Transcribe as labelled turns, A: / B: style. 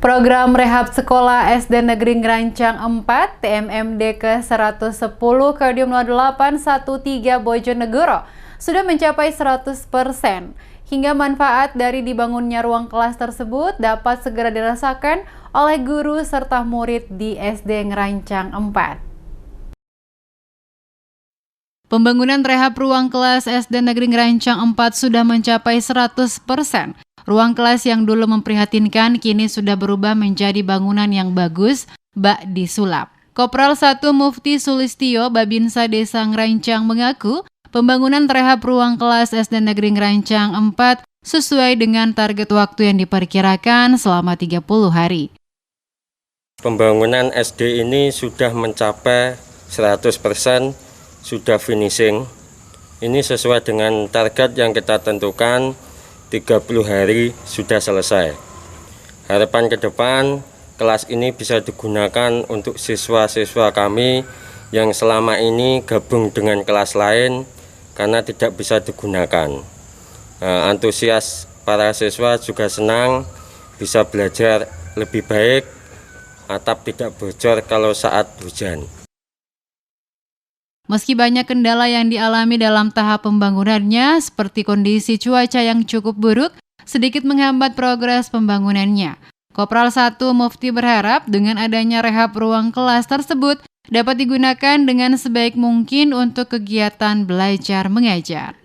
A: Program Rehab Sekolah SD Negeri Ngerancang 4 TMMD ke-110 Kodim 0813 Bojonegoro sudah mencapai 100%. Hingga manfaat dari dibangunnya ruang kelas tersebut dapat segera dirasakan oleh guru serta murid di SD Ngerancang 4. Pembangunan rehab ruang kelas SD Negeri Ngerancang 4 sudah mencapai 100%. Ruang kelas yang dulu memprihatinkan kini sudah berubah menjadi bangunan yang bagus, bak disulap. Kopral 1 Mufti Sulistyo Babinsa Desa Ngerancang mengaku pembangunan rehab ruang kelas SD Negeri Ngerancang 4 sesuai dengan target waktu yang diperkirakan selama 30 hari.
B: Pembangunan SD ini sudah mencapai 100%, sudah finishing. Ini sesuai dengan target yang kita tentukan, 30 hari sudah selesai. Harapan ke depan, kelas ini bisa digunakan untuk siswa-siswa kami yang selama ini gabung dengan kelas lain karena tidak bisa digunakan. Antusias para siswa juga senang bisa belajar lebih baik, atap tidak bocor kalau saat hujan.
A: Meski banyak kendala yang dialami dalam tahap pembangunannya, seperti kondisi cuaca yang cukup buruk, sedikit menghambat progres pembangunannya. Kopral 1 Mufti berharap dengan adanya rehab ruang kelas tersebut dapat digunakan dengan sebaik mungkin untuk kegiatan belajar mengajar.